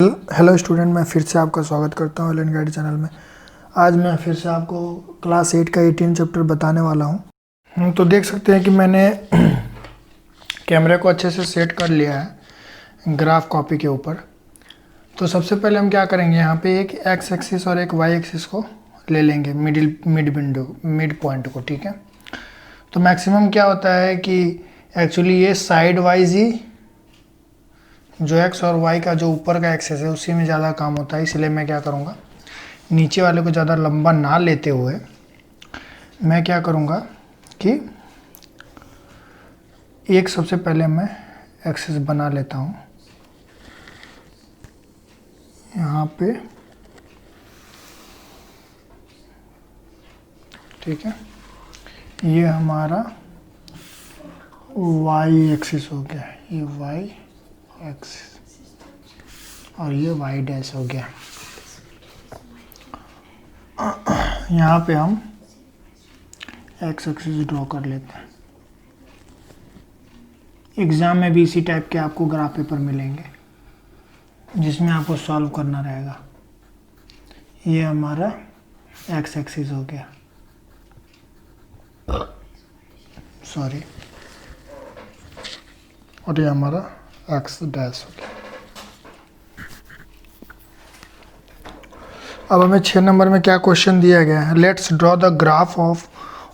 Hello student, मैं फिर से आपका स्वागत करता हूँ एलन गाइड चैनल में। आज मैं फिर से आपको क्लास 8 का 18 चैप्टर बताने वाला हूँ। तो देख सकते हैं कि मैंने कैमरे को अच्छे से सेट कर लिया है ग्राफ कॉपी के ऊपर। तो सबसे पहले हम क्या करेंगे, यहाँ पे एक एक्स एक्सिस और एक वाई एक्सिस को ले लेंगे, मिड पॉइंट को। ठीक है, तो मैक्सिमम क्या होता है कि एक्चुअली ये साइड वाइज ही जो x और y का जो ऊपर का एक्सेस है उसी में ज़्यादा काम होता है। इसलिए मैं क्या करूँगा, नीचे वाले को ज़्यादा लंबा ना लेते हुए मैं क्या करूँगा कि एक सबसे पहले मैं एक्सेस बना लेता हूँ यहाँ पे। ठीक है, ये हमारा y एक्सिस हो गया, ये y एक्सिस और ये y डैश हो गया। यहाँ पे हम x एक्सिस ड्रॉ कर लेते हैं। एग्ज़ाम में भी इसी टाइप के आपको ग्राफ पेपर मिलेंगे जिसमें आपको सॉल्व करना रहेगा। ये हमारा x एक्सिस हो गया, सॉरी, और ये हमारा x डैश हो गया। अब हमें 6 नंबर में क्या क्वेश्चन दिया गया है, let's draw the graph of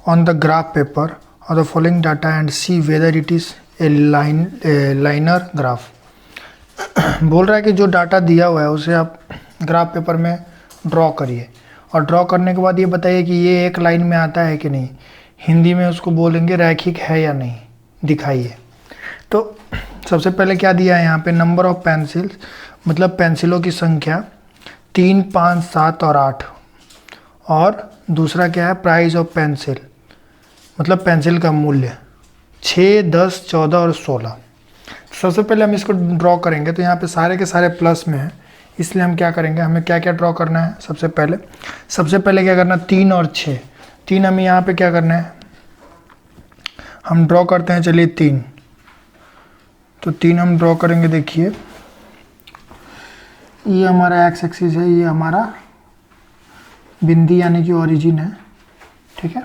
on the graph paper और the following data and see whether it is a linear graph. बोल रहा है कि जो डाटा दिया हुआ है उसे आप ग्राफ पेपर में ड्रॉ करिए और ड्रॉ करने के बाद ये बताइए कि ये एक लाइन में आता है कि नहीं। हिंदी में उसको बोलेंगे रैखिक है या नहीं, दिखाइए। तो सबसे पहले क्या दिया है यहाँ पे, नंबर ऑफ पेंसिल्स, मतलब पेंसिलों की संख्या 3, 5, 7 और 8। और दूसरा क्या है, प्राइस ऑफ पेंसिल, मतलब पेंसिल का मूल्य 6, 10, 14 और 16। सबसे पहले हम इसको ड्रॉ करेंगे तो यहाँ पे सारे के सारे प्लस में हैं, इसलिए हम क्या करेंगे, हमें क्या क्या ड्रॉ करना है। सबसे पहले क्या करना, 3 और 6। 3 हमें यहाँ पे क्या करना है, हम ड्रॉ करते हैं। चलिए 3, तो 3 हम ड्रॉ करेंगे। देखिए ये हमारा एक्स एक्सिस है, ये हमारा बिंदी यानी कि ओरिजिन है। ठीक है,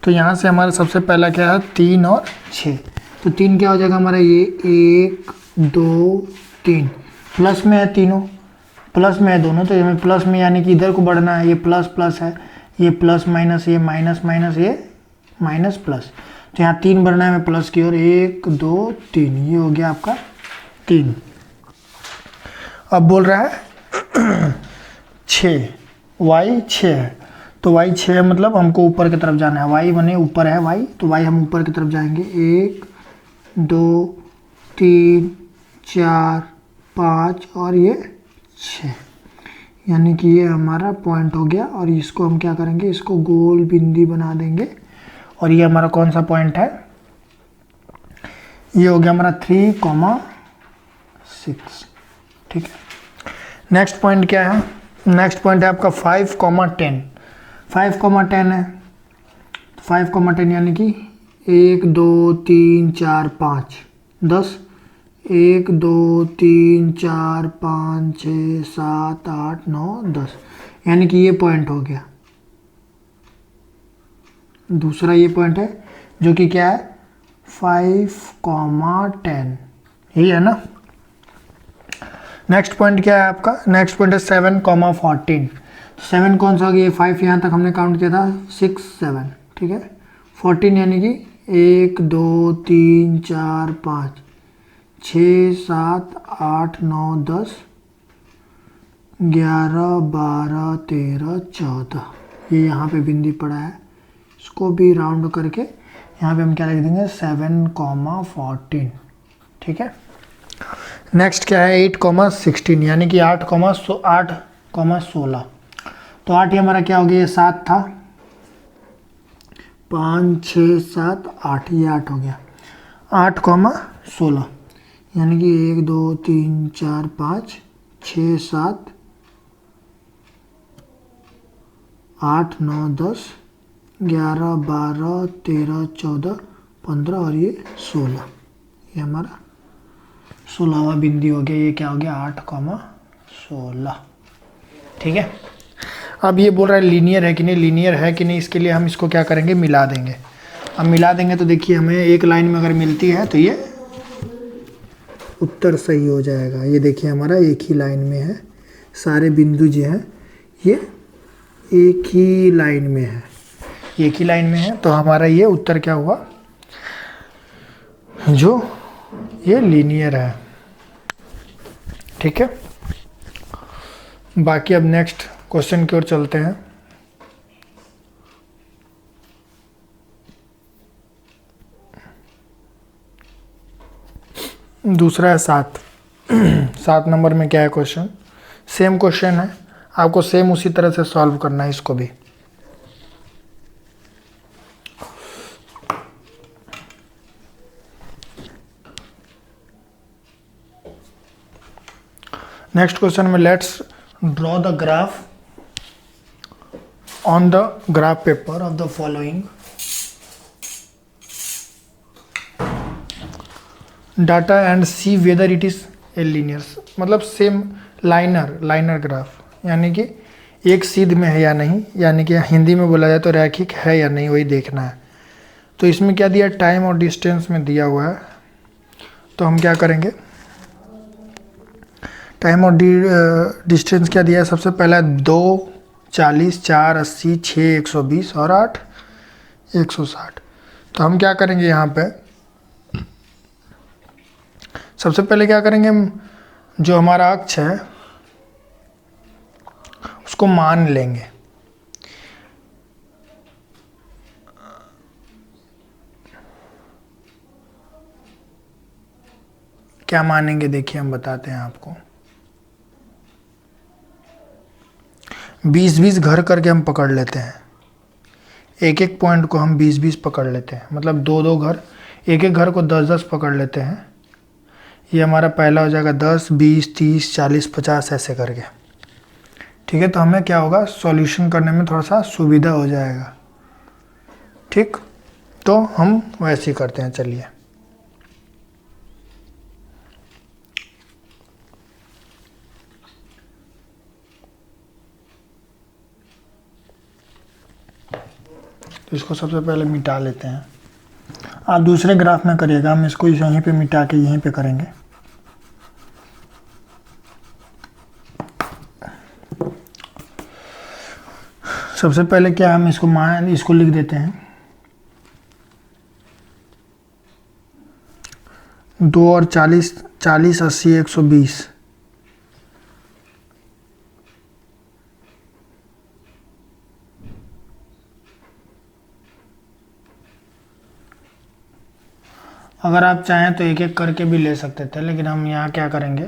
तो यहाँ से हमारा सबसे पहला क्या है, 3 और 6। तो 3 क्या हो जाएगा हमारा, ये 1, 2, 3, प्लस में है, तीनों प्लस में है दोनों, तो हमें प्लस में यानी कि इधर को बढ़ना है। ये प्लस प्लस है, ये प्लस माइनस, ये माइनस माइनस, ये माइनस प्लस, तो यहाँ 3 बढ़ना है हमें प्लस की ओर। 1, 2, 3, ये हो गया आपका 3। अब बोल रहा है 6, y 6 है, तो y 6 है मतलब हमको ऊपर की तरफ जाना है। y बने ऊपर है y, तो y हम ऊपर की तरफ जाएंगे। 1, 2, 3, 4, 5 और ये 6, यानी कि ये हमारा पॉइंट हो गया। और इसको हम क्या करेंगे, इसको गोल बिंदी बना देंगे। और ये हमारा कौन सा पॉइंट है, ये हो गया हमारा 3,6। ठीक है, नेक्स्ट पॉइंट क्या है, नेक्स्ट पॉइंट है आपका 5,10। 5,10 है, 5,10 यानी कि 1, 2, 3, 4, 5, 10। 1, 2, 3, 4, 5, 6, 7, 8, 9, 10, यानी कि ये पॉइंट हो गया। दूसरा ये पॉइंट है जो कि क्या है, 5,10, यही है ना। नेक्स्ट पॉइंट क्या है आपका, नेक्स्ट पॉइंट है 7,14। 7 कौन सा हो गया, 5 यहाँ तक हमने काउंट किया था, 6, 7। ठीक है, 14 यानी कि 1, 2, 3, 4, 5, 6, 7, 8, 9, 10, 11, 12, 13, 14। ये यहाँ पे बिंदी पड़ा है, इसको भी राउंड करके यहाँ पे हम क्या लिख देंगे, 7,14। ठीक है, नेक्स्ट क्या है, 8,16 यानी कि 8,16। तो 8 ही हमारा क्या हो गया, ये 7 था, 5, 6, 7, 8, ये 8 हो गया। 8,16 यानी कि 1, 2, 3, 4, 5, 6, 7, 8, 9, 10, 11, 12, 13, 14, 15 और ये 16। ये हमारा 16वां बिंदी हो गया। ये क्या हो गया, 8,16। 16। ठीक है, अब ये बोल रहा है लीनियर है कि नहीं, लीनियर है कि नहीं, इसके लिए हम इसको क्या करेंगे, मिला देंगे। अब मिला देंगे तो देखिए हमें एक लाइन में अगर मिलती है तो ये उत्तर सही हो जाएगा। ये देखिए हमारा एक ही लाइन में है, सारे बिंदु जो हैं ये एक ही लाइन में है, एक ही लाइन में है, तो हमारा ये उत्तर क्या हुआ, जो ये लीनियर है। ठीक है, बाकी अब नेक्स्ट क्वेश्चन की ओर चलते हैं। दूसरा है 7। 7 नंबर में क्या है क्वेश्चन, सेम क्वेश्चन है, आपको सेम उसी तरह से सॉल्व करना है इसको भी। नेक्स्ट क्वेश्चन में let's draw the graph on the graph paper of the following data and see whether it is a linear, मतलब सेम लाइनर ग्राफ, यानी कि एक सीध में है या नहीं, यानी कि हिंदी में बोला जाए तो रैखिक है या नहीं, वही देखना है। तो इसमें क्या दिया, टाइम और डिस्टेंस में दिया हुआ है, तो हम क्या करेंगे, टाइम और डिस्टेंस क्या दिया है, सबसे पहला 2, 40, 4, 80, 6, 120 और 8, 160। तो हम क्या करेंगे यहाँ पे, सबसे पहले क्या करेंगे, हम जो हमारा अक्ष है उसको मान लेंगे। क्या मानेंगे, देखिए हम बताते हैं आपको। 20-20 घर करके हम पकड़ लेते हैं, एक एक पॉइंट को हम 20-20 पकड़ लेते हैं, मतलब 2-2 घर, एक एक घर को 10-10 पकड़ लेते हैं। ये हमारा पहला हो जाएगा 10, 20, 30, 40, 50 ऐसे करके। ठीक है, तो हमें क्या होगा, सॉल्यूशन करने में थोड़ा सा सुविधा हो जाएगा। ठीक, तो हम वैसे ही करते हैं, चलिए। तो इसको सबसे पहले मिटा लेते हैं, आप दूसरे ग्राफ में करिएगा, हम इसको यहीं पे मिटा के यहीं पे करेंगे। सबसे पहले क्या, हम इसको लिख देते हैं 2 और 40, 40, 80, 120। अगर आप चाहें तो एक एक करके भी ले सकते थे, लेकिन हम यहाँ क्या करेंगे,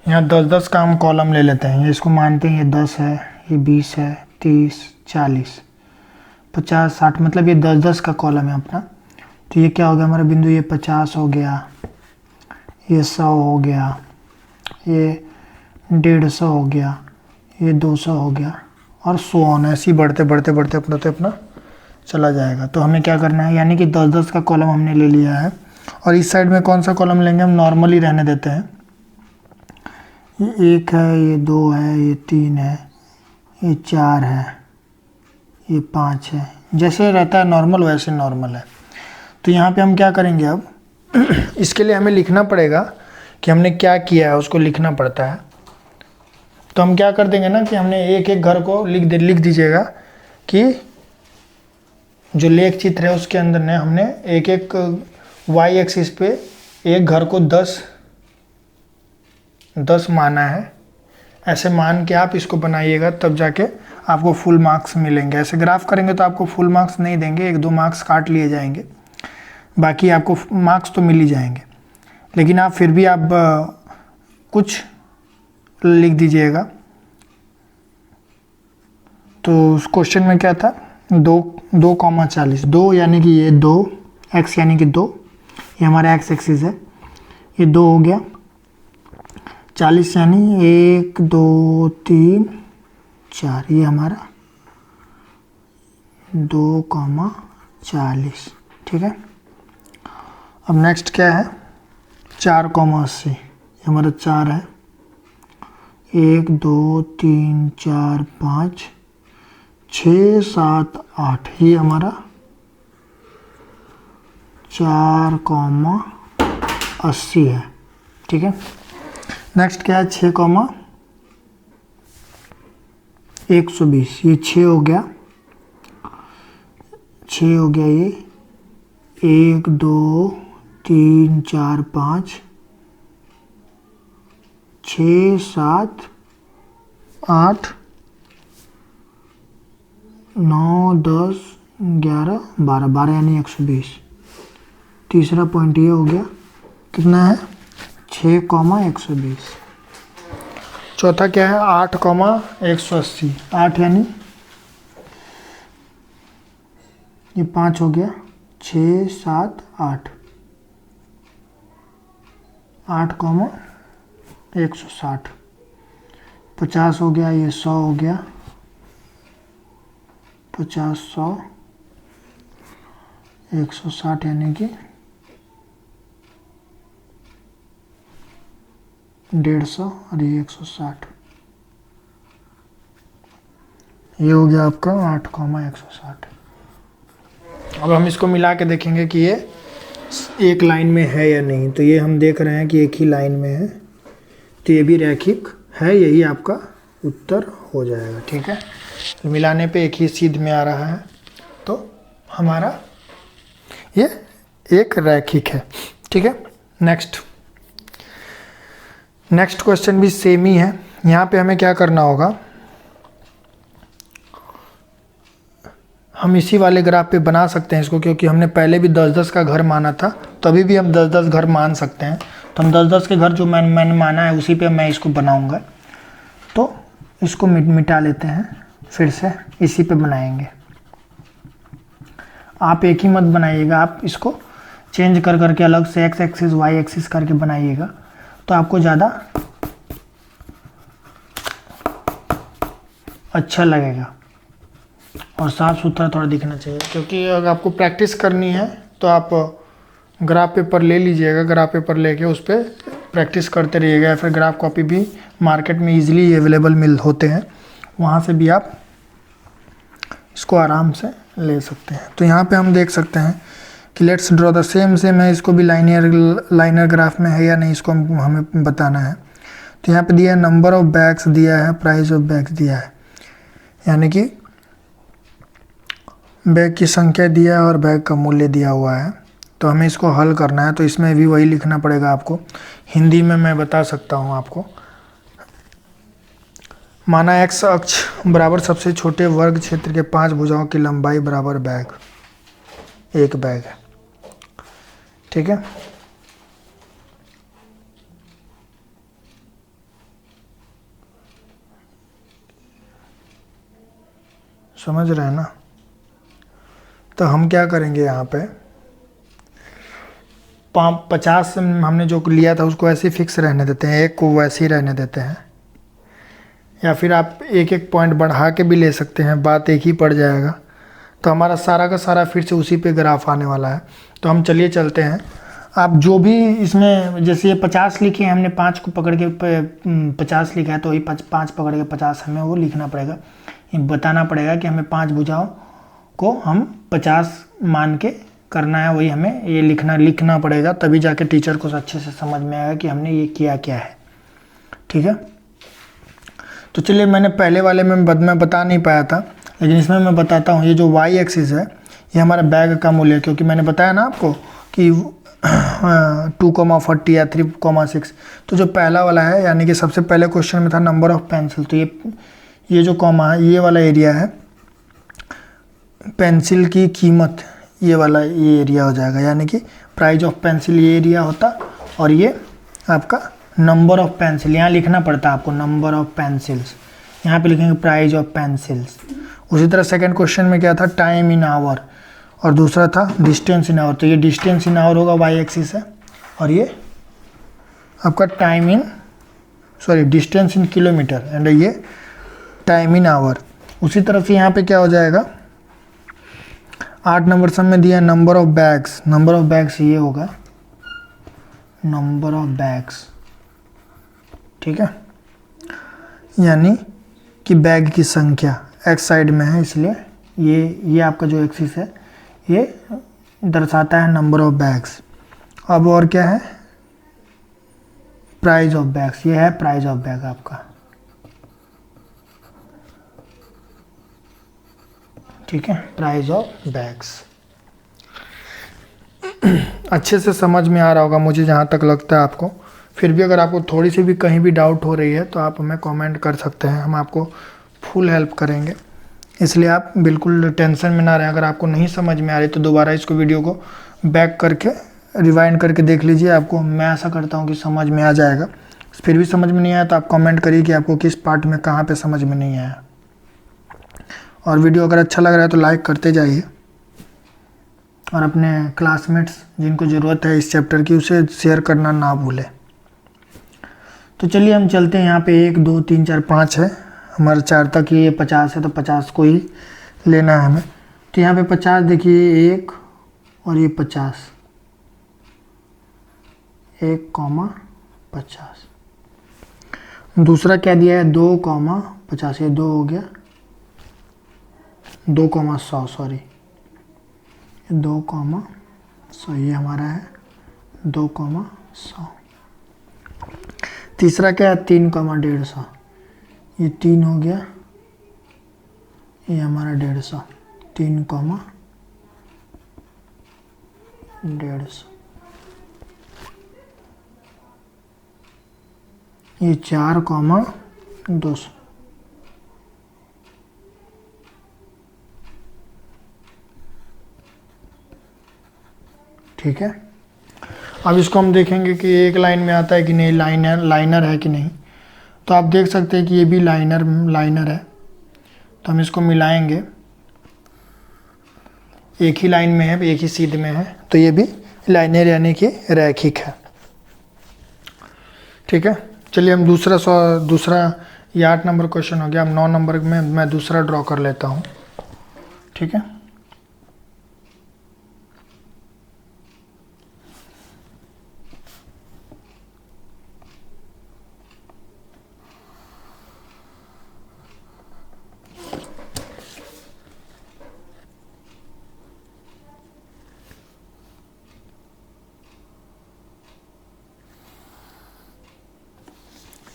यहाँ 10-10 का हम कॉलम ले लेते हैं। इसको मानते हैं ये 10 है, ये 20 है, 30, 40, 50, 60, मतलब ये 10-10 का कॉलम है अपना। तो ये क्या हो गया हमारा बिंदु, ये 50 हो गया, ये 100 हो गया, ये 150 हो गया, ये 200 हो गया, और 100 ऑन, ऐसे ही बढ़ते बढ़ते बढ़ते अपना चला जाएगा। तो हमें क्या करना है, यानी कि 10-10 का कॉलम हमने ले लिया है। और इस साइड में कौन सा कॉलम लेंगे, हम नॉर्मली रहने देते हैं। ये 1 है, ये 2 है, ये 3 है, ये 4 है, ये 5 है, जैसे रहता है नॉर्मल वैसे नॉर्मल है। तो यहाँ पे हम क्या करेंगे, अब इसके लिए हमें लिखना पड़ेगा कि हमने क्या किया है, उसको लिखना पड़ता है। तो हम क्या कर देंगे ना, कि हमने एक एक घर को लिख दीजिएगा कि जो लेख चित्र है उसके अंदर ने हमने एक एक वाई एक्सिस पे एक घर को 10 माना है। ऐसे मान के आप इसको बनाइएगा, तब जाके आपको फुल मार्क्स मिलेंगे। ऐसे ग्राफ करेंगे तो आपको फुल मार्क्स नहीं देंगे, 1-2 मार्क्स काट लिए जाएंगे, बाकी आपको मार्क्स तो मिल ही जाएंगे। लेकिन आप फिर भी आप कुछ लिख दीजिएगा। तो उस क्वेश्चन में क्या था, 2,40, 2 यानी कि ये 2, x यानी कि 2, ये हमारा x एक्सिस है, ये 2 हो गया। 40 यानी 1, 2, 3, 4, ये हमारा 2,40। ठीक है, अब नेक्स्ट क्या है, 4,80, ये हमारा 4 है, 1 2 3 4 5 6 7 8, ये हमारा 4,80 है। ठीक है, नेक्स्ट क्या है, 6,120, ये 6 हो गया, 6 हो गया, ये 1 2 3 4 5 6 7 8 9 10 11 12, 12 यानी 120। तीसरा पॉइंट ये हो गया, कितना है, 6,120। चौथा क्या है, 8,180, 8 यानी ये 5 हो गया, 6 7 8, 8,160। 50 हो गया, ये 100 हो गया, 50 100 160 यानी कि 150 और ये 160, ये हो गया आपका 8,160। अब हम इसको मिला के देखेंगे कि ये एक लाइन में है या नहीं। तो ये हम देख रहे हैं कि एक ही लाइन में है, तो ये भी रैखिक है, यही आपका उत्तर हो जाएगा। ठीक है, तो मिलाने पे एक ही सीध में आ रहा है, तो हमारा ये एक रैखिक है। ठीक है, नेक्स्ट क्वेश्चन भी सेम ही है। यहाँ पे हमें क्या करना होगा, हम इसी वाले ग्राफ पे बना सकते हैं इसको, क्योंकि हमने पहले भी 10-10 का घर माना था, तो अभी भी हम 10-10 घर मान सकते हैं। तो हम 10-10 के घर जो मैंने माना है उसी पे मैं इसको बनाऊंगा। तो इसको मिटा लेते हैं, फिर से इसी पे बनाएंगे। आप एक ही मत बनाइएगा, आप इसको चेंज कर करके अलग से एक्स एक्सिस वाई एक्सिस करके बनाइएगा, तो आपको ज़्यादा अच्छा लगेगा और साफ़ सुथरा थोड़ा दिखना चाहिए। क्योंकि अगर आपको प्रैक्टिस करनी है तो आप ग्राफ पेपर ले लीजिएगा, ग्राफ पेपर लेके उस पर प्रैक्टिस करते रहिएगा, या फिर ग्राफ कॉपी भी मार्केट में इजीली अवेलेबल होते हैं, वहाँ से भी आप इसको आराम से ले सकते हैं। तो यहाँ पे हम देख सकते हैं कि लेट्स ड्रॉ द सेम है, इसको भी लाइनर ग्राफ में है या नहीं, इसको हमें बताना है। तो यहाँ पे दिया है नंबर ऑफ बैग्स दिया है, प्राइस ऑफ बैग्स दिया है, यानी कि बैग की संख्या दिया है और बैग का मूल्य दिया हुआ है। तो हमें इसको हल करना है, तो इसमें भी वही लिखना पड़ेगा आपको। हिंदी में मैं बता सकता हूँ आपको। माना एक्स अक्ष बराबर सबसे छोटे वर्ग क्षेत्र के 5 भुजाओं की लंबाई बराबर बैग, एक बैग है। ठीक है, समझ रहे हैं ना। तो हम क्या करेंगे, यहाँ पे 50 हमने जो लिया था उसको ऐसे फिक्स रहने देते हैं, एक को वैसे ही रहने देते हैं, या फिर आप एक एक पॉइंट बढ़ा के भी ले सकते हैं, बात एक ही पड़ जाएगा। तो हमारा सारा का सारा फिर से उसी पे ग्राफ आने वाला है। तो हम चलिए चलते हैं। आप जो भी इसमें, जैसे ये 50 लिखे हैं हमने, 5 को पकड़ के 50 लिखा है, तो वही 5 पकड़ के 50 हमें वो लिखना पड़ेगा, बताना पड़ेगा कि हमें 5 भुजाओं को हम 50 मान के करना है, वही हमें ये लिखना पड़ेगा, तभी जाके टीचर को अच्छे से समझ में आएगा कि हमने ये किया क्या है। ठीक है, तो चलिए, मैंने पहले वाले में मैं बता नहीं पाया था, लेकिन इसमें मैं बताता हूँ। ये जो वाई एक्सिस है, ये हमारा बैग का मूल्य है, क्योंकि मैंने बताया ना आपको कि 2,40 या 3,6। तो जो पहला वाला है, यानी कि सबसे पहले क्वेश्चन में था नंबर ऑफ पेंसिल, तो ये जो कॉमा है, ये वाला एरिया है पेंसिल की कीमत, ये वाला ये एरिया हो जाएगा, यानी कि प्राइस ऑफ पेंसिल ये एरिया होता, और ये आपका नंबर ऑफ पेंसिल, यहाँ लिखना पड़ता है आपको नंबर ऑफ पेंसिल्स, यहाँ पे लिखेंगे प्राइस ऑफ पेंसिल्स। उसी तरह सेकंड क्वेश्चन में क्या था, टाइम इन आवर, और दूसरा था डिस्टेंस इन आवर। तो ये डिस्टेंस इन आवर होगा, वाई एक्सिस है, और ये आपका डिस्टेंस इन किलोमीटर, एंड ये टाइम इन आवर। उसी तरह से यहाँ पे क्या हो जाएगा, 8 नंबर सब में दिया number of bags, number of bags ये होगा नंबर ऑफ बैग्स। ठीक है, यानी कि बैग की संख्या एक्स साइड में है, इसलिए ये आपका जो एक्सिस है ये दर्शाता है नंबर ऑफ बैग्स। अब और क्या है, प्राइस ऑफ बैग्स, ये है प्राइस ऑफ बैग आपका, ठीक है, प्राइस ऑफ बैग्स। अच्छे से समझ में आ रहा होगा मुझे जहाँ तक लगता है आपको। फिर भी अगर आपको थोड़ी सी भी कहीं भी डाउट हो रही है तो आप हमें कमेंट कर सकते हैं, हम आपको फुल हेल्प करेंगे, इसलिए आप बिल्कुल टेंशन में ना रहें। अगर आपको नहीं समझ में आ रही तो दोबारा इसको वीडियो को बैक करके रिवाइंड करके देख लीजिए, आपको मैं आशा करता हूँ कि समझ में आ जाएगा। फिर भी समझ में नहीं आया तो आप कमेंट करिए कि आपको किस पार्ट में कहाँ पे समझ में नहीं आया। और वीडियो अगर अच्छा लग रहा है तो लाइक करते जाइए, और अपने क्लासमेट्स जिनको ज़रूरत है इस चैप्टर की उसे शेयर करना ना भूलें। तो चलिए हम चलते हैं, यहाँ पे 1 2 3 4 5 है, हमारा 4 तक ये 50 है तो 50 को ही लेना है हमें। तो यहाँ पे 50 देखिए, 1 और ये 50, 1,50। दूसरा क्या दिया है, 2,50, ये 2 हो गया, 2,100 सॉरी, 2,100 ये हमारा है 2,100। तीसरा क्या है, 3,150, ये 3 हो गया, ये हमारा 150, 3,150। ये 4,200, ठीक है। अब इसको हम देखेंगे कि एक लाइन में आता है कि नहीं, लाइनर है कि नहीं। तो आप देख सकते हैं कि ये भी लाइनर है, तो हम इसको मिलाएंगे, एक ही लाइन में है, एक ही सीध में है, तो ये भी लाइनर यानी कि रैखिक है, ठीक है। चलिए हम दूसरा ये 8 नंबर क्वेश्चन हो गया। हम 9 नंबर में मैं दूसरा ड्रॉ कर लेता हूँ, ठीक है।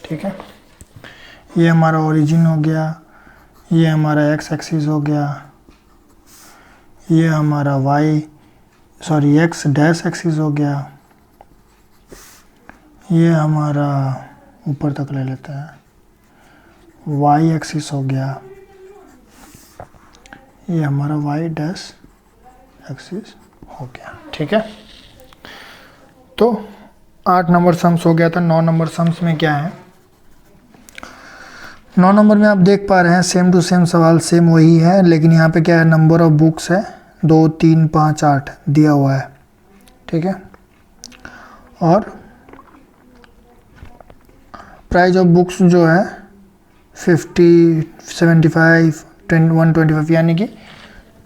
ठीक है, ये हमारा ओरिजिन हो गया, ये हमारा एक्स एक्सिस हो गया, ये हमारा एक्स डैश एक्सिस हो गया, ये हमारा ऊपर तक ले लेते हैं वाई एक्सिस हो गया, ये हमारा वाई डैश एक्सिस हो गया, ठीक है। तो 8 नंबर सम्स हो गया था। 9 नंबर सम्स में क्या है, 9 नंबर में आप देख पा रहे हैं सेम टू सेम सवाल, सेम वही है, लेकिन यहाँ पे क्या है, नंबर ऑफ बुक्स है 2 3 5 8 दिया हुआ है, ठीक है। और प्राइस ऑफ बुक्स जो है 50 75 125, यानी कि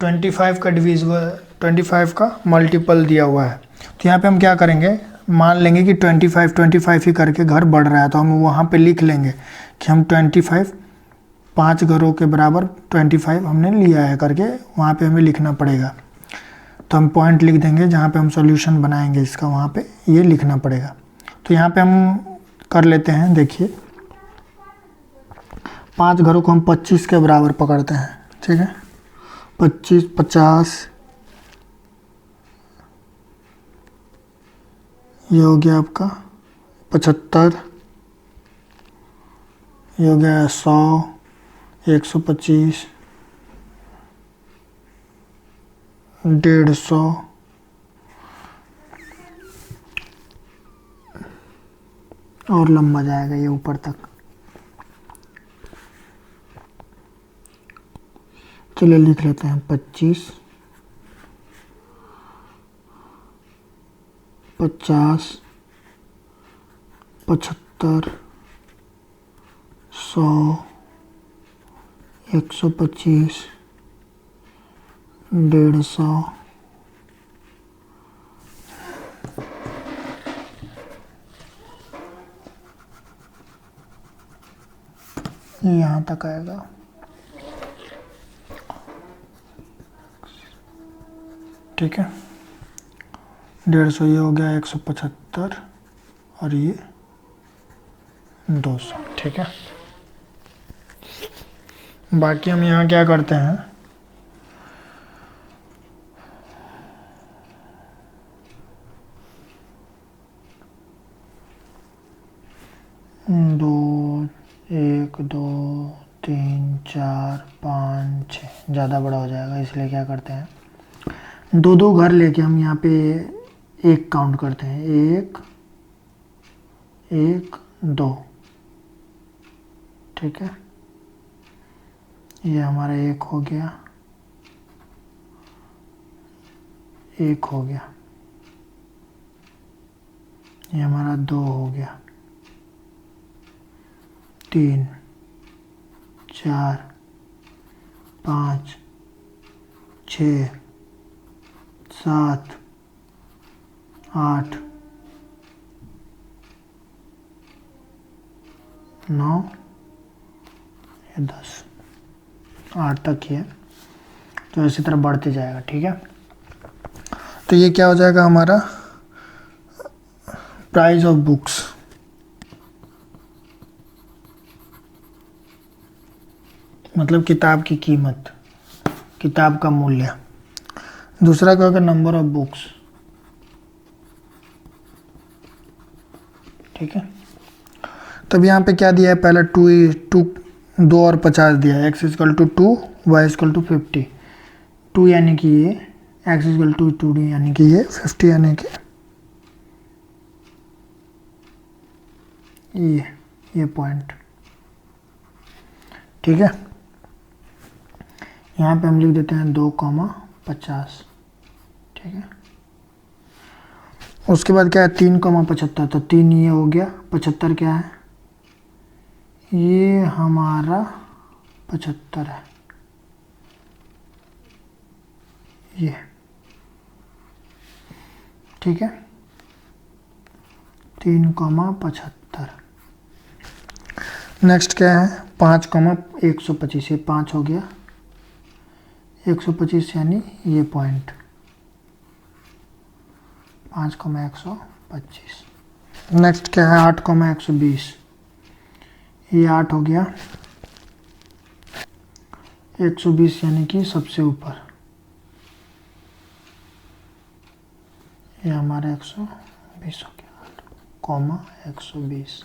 25 का डिविजिबल 25 का मल्टीपल दिया हुआ है। तो यहाँ पे हम क्या करेंगे, मान लेंगे कि 25 ही करके घर बढ़ रहा है, तो हम वहाँ पे लिख लेंगे कि हम 25 5 घरों के बराबर 25 हमने लिया है करके वहाँ पे हमें लिखना पड़ेगा। तो हम पॉइंट लिख देंगे जहाँ पे हम सॉल्यूशन बनाएंगे इसका, वहाँ पे ये लिखना पड़ेगा। तो यहाँ पे हम कर लेते हैं, देखिए 5 घरों को हम 25 के बराबर पकड़ते हैं, ठीक है। 25 50, ये हो गया आपका 75, ये हो गया 100 125 150 और लंबा जाएगा ये ऊपर तक। चलिए लिख लेते हैं 25 50 75 100 125 150 100 ये यहाँ तक आएगा। ठीक है, 150 ये हो गया 175 और ये 200। ठीक है, बाकी हम यहाँ क्या करते हैं, दो 1 2 3 4 5 6 ज़्यादा बड़ा हो जाएगा, इसलिए क्या करते हैं, दो दो घर लेके हम यहाँ पे एक काउंट करते हैं, 1 1 2। ठीक है, ये हमारा 1 हो गया, 1 हो गया, ये हमारा 2 हो गया, 3 4 5 6 7 8 9 या 10, 8 तक ही है, तो इसी तरह बढ़ते जाएगा। ठीक है, तो ये क्या हो जाएगा हमारा प्राइस ऑफ बुक्स, मतलब किताब की कीमत, किताब का मूल्य। दूसरा क्या होगा, नंबर ऑफ बुक्स। ठीक है, तब यहाँ पे क्या दिया है, पहला 2 और 50 दिया है, x equal to 2 y equal to 50, 2 यानी कि ये, x इक्वल टू 2d यानी कि ये, 50 यानी कि ये पॉइंट। ठीक है, यहाँ पे हम लिख देते हैं 2,50। ठीक है, उसके बाद क्या है, 3,75, तो 3 ये हो गया, 75 क्या है, ये हमारा 75 है, ये। ठीक है, 3,75। नेक्स्ट क्या है, 5,125, ये 5 हो गया, 125 यानी ये पॉइंट, 5,125। नेक्स्ट क्या है, 8,120, ये 8 हो गया, 120 यानी कि सबसे ऊपर, ये हमारा 120 हो गया, 8,120।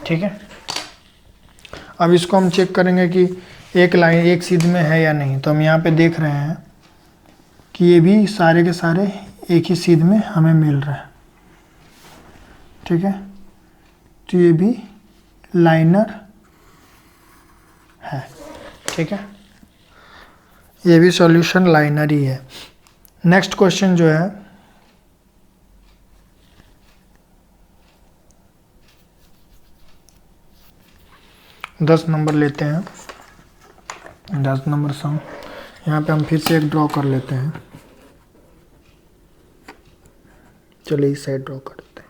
ठीक है, अब इसको हम चेक करेंगे कि एक लाइन एक सीध में है या नहीं, तो हम यहाँ पे देख रहे हैं कि ये भी सारे के सारे एक ही सीध में हमें मिल रहा है। ठीक है, तो ये भी लाइनर है। ठीक है, ये भी सॉल्यूशन लाइनर ही है। नेक्स्ट क्वेश्चन जो है, दस नंबर लेते हैं, 10 नंबर सम। यहाँ पे हम फिर से एक ड्रॉ कर लेते हैं, चलिए इस साइड ड्रॉ करते हैं।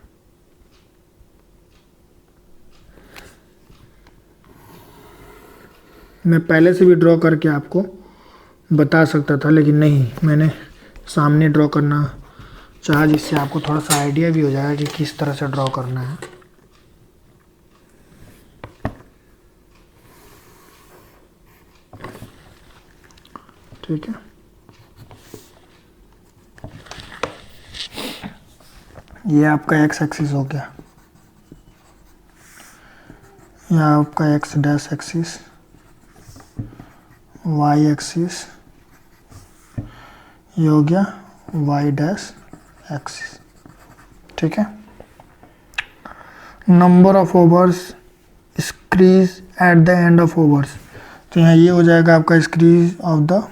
मैं पहले से भी ड्रॉ करके आपको बता सकता था, लेकिन नहीं, मैंने सामने ड्रॉ करना चाहा, जिससे आपको थोड़ा सा आइडिया भी हो जाएगा कि किस तरह से ड्रॉ करना है। ठीक है, ये आपका एक्स एक्सिस हो गया, यह आपका X dash axis, Y axis, ये हो गया वाई डैश एक्सिस। ठीक है, number of overs squeeze at the end of overs, तो यहाँ ये हो जाएगा आपका स्क्रीज ऑफ द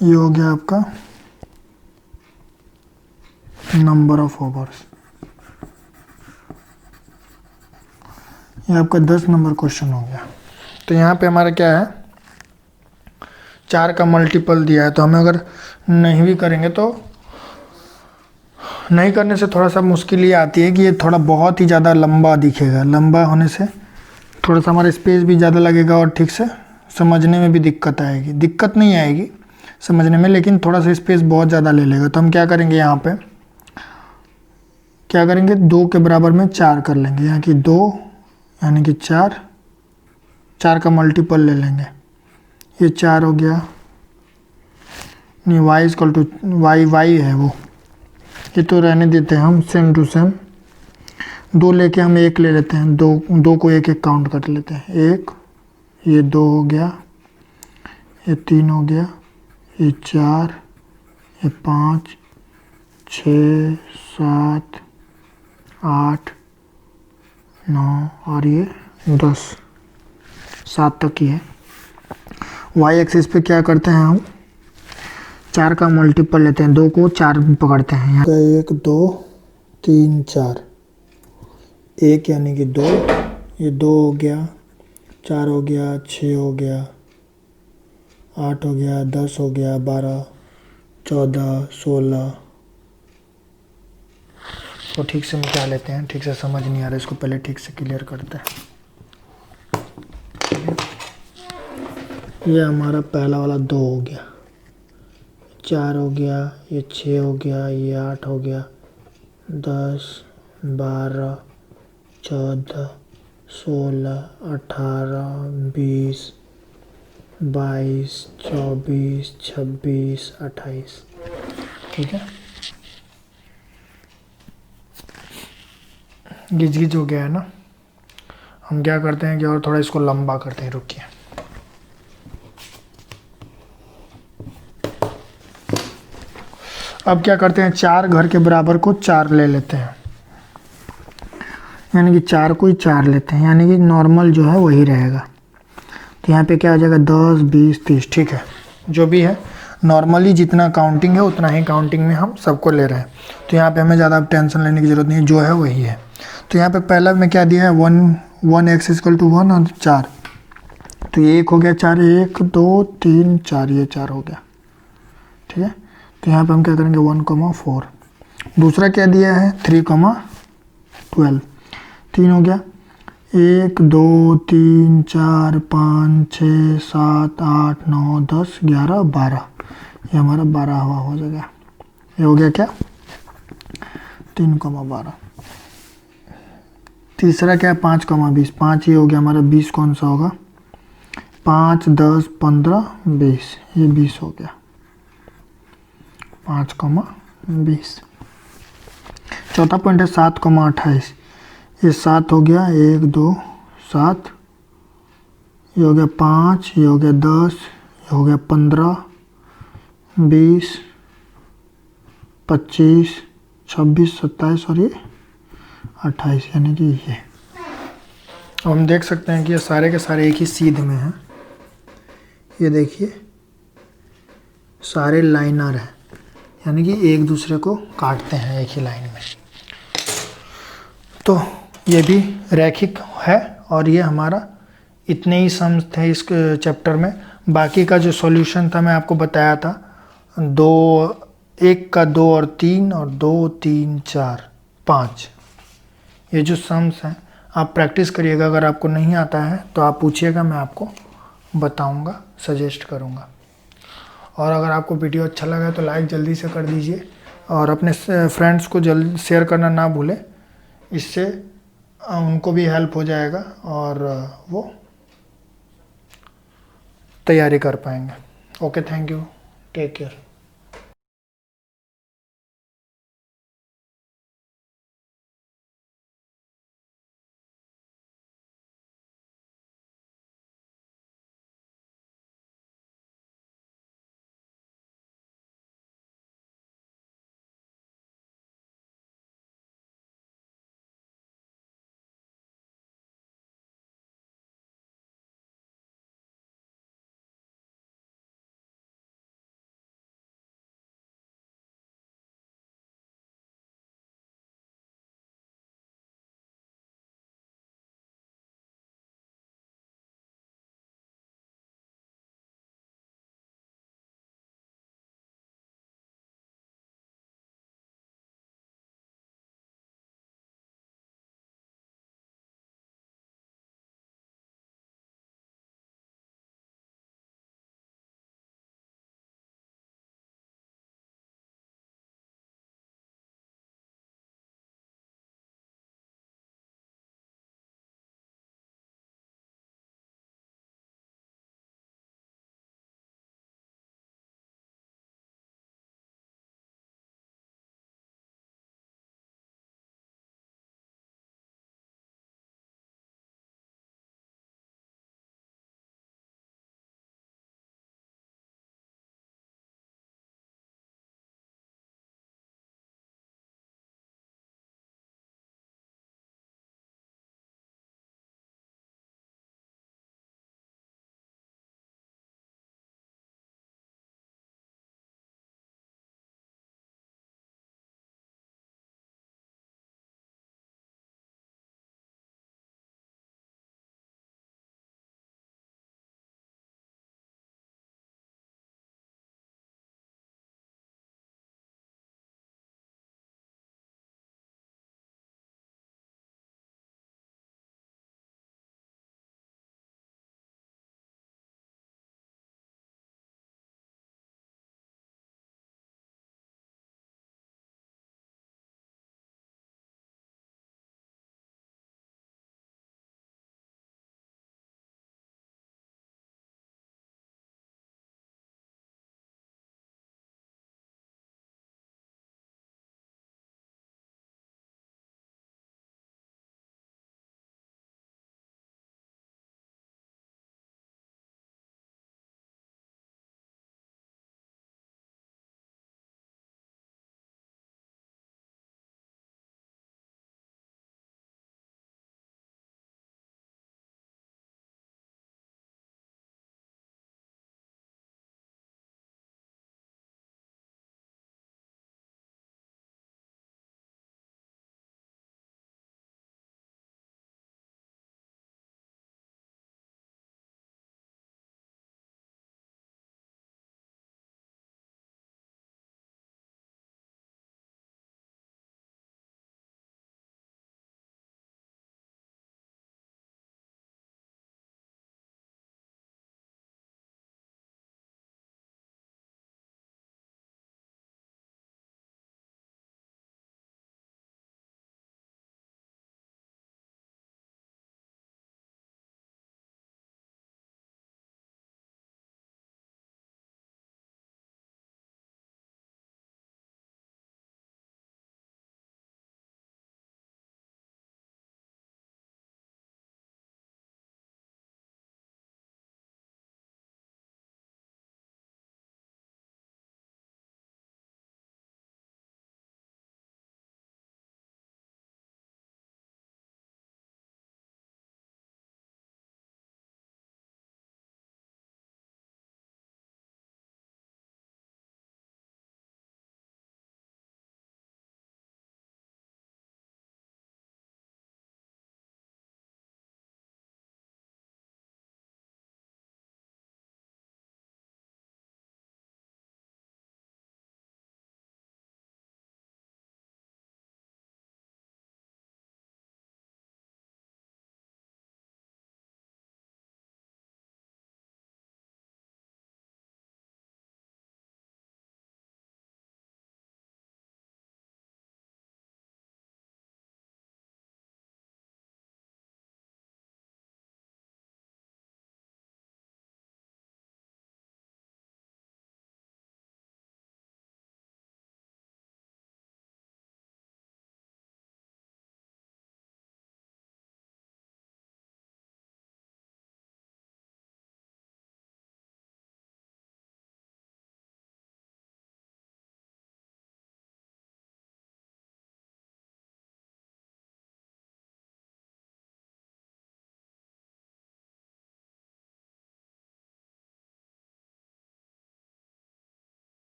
ये हो गया आपका नंबर ऑफ ओवर्स। ये आपका 10 नंबर क्वेश्चन हो गया। तो यहाँ पे हमारा क्या है, 4 का मल्टीपल दिया है, तो हमें अगर नहीं भी करेंगे तो नहीं करने से थोड़ा सा मुश्किल ये आती है कि ये थोड़ा बहुत ही ज़्यादा लंबा दिखेगा। लंबा होने से थोड़ा सा हमारा स्पेस भी ज़्यादा लगेगा और ठीक से समझने में भी दिक्कत आएगी। दिक्कत नहीं आएगी समझने में, लेकिन थोड़ा सा स्पेस बहुत ज़्यादा ले लेगा। तो हम क्या करेंगे, यहाँ पे क्या करेंगे, 2 के बराबर में 4 कर लेंगे। यहाँ की 2 यानी कि 4 का मल्टीपल ले लेंगे। ये 4 हो गया, नहीं y इक्वल टू y है वो, ये तो रहने देते हैं हम सेम टू सेम। 2 लेके हम 1 ले लेते हैं, 2 को 1 काउंट कर लेते हैं। 1, ये 2 हो गया, ये 3 हो गया, ये 4, ये 5, 6, 7, 8, 9 और ये 10, 7 तक ही है। वाई एक्सिस पे क्या करते हैं हम, 4 का मल्टीपल लेते हैं, 2 को 4 में पकड़ते हैं। यहाँ 1 2 3 4, 1 यानी कि 2, ये 2 हो गया, 4 हो गया, 6 हो गया, 8 हो गया, 10 हो गया, 12, 14, 16। तो ठीक से मिटा लेते हैं, ठीक से समझ नहीं आ रहा, इसको पहले ठीक से क्लियर करते हैं। ये हमारा पहला वाला 2 हो गया, 4 हो गया, ये 6 हो गया, ये 8 हो गया, 10, 12, 14, 16, 18, 20, 22, 24, 26, 28। ठीक है, गिज हो गया है ना। हम क्या करते हैं कि और थोड़ा इसको लंबा करते हैं, रुकिए। अब क्या करते हैं, 4 घर के बराबर को 4 ले लेते हैं, यानी कि 4 को ही 4 लेते हैं, यानी कि नॉर्मल जो है वही रहेगा। तो यहाँ पे क्या हो जाएगा, 10, 20, 30। ठीक है, जो भी है नॉर्मली जितना काउंटिंग है उतना ही काउंटिंग में हम सबको ले रहे हैं। तो यहाँ पे हमें ज़्यादा टेंशन लेने की ज़रूरत नहीं है, जो है वही है। तो यहाँ पे पहला में क्या दिया है, 1 x इक्वल टू 1 और 4। तो ये 1 हो गया, 4, 1 2 3 4, ये 4 हो गया। ठीक है, तो यहाँ पे हम क्या करेंगे, 1,4। दूसरा क्या दिया है, 3,12। 3 हो गया, 1 2 3 4 5 6 7 8 9 10 11 12। ये हमारा 12 हवा हो जाएगा। ये हो गया क्या, 3,12। तीसरा क्या है, 5,20। 5 ये हो गया हमारा, 20 कौन सा होगा, 5 10 15 20, ये 20 हो गया, 5,20। चौथा पॉइंट है 7,28। ये 7 हो गया, 1 2 7, ये हो गया 5, ये हो गया 10, ये हो गया 15 20 25 26 27 और ये 28, यानी कि ये। अब हम देख सकते हैं कि ये सारे के सारे एक ही सीध में हैं। ये देखिए सारे लाइनर हैं, यानी कि एक दूसरे को काटते हैं एक ही लाइन में। तो ये भी रैखिक है, और ये हमारा इतने ही सम्स थे इस चैप्टर में। बाकी का जो सॉल्यूशन था मैं आपको बताया था, 1 का 2 और 3 और 2 3 4 5, ये जो सम्स हैं आप प्रैक्टिस करिएगा। अगर आपको नहीं आता है तो आप पूछिएगा, मैं आपको बताऊंगा, सजेस्ट करूंगा। और अगर आपको वीडियो अच्छा लगा तो लाइक जल्दी से कर दीजिए, और अपने फ्रेंड्स को जल्दी शेयर करना ना भूलें, इससे उनको भी हेल्प हो जाएगा और वो तैयारी कर पाएंगे। Okay, thank you, take care.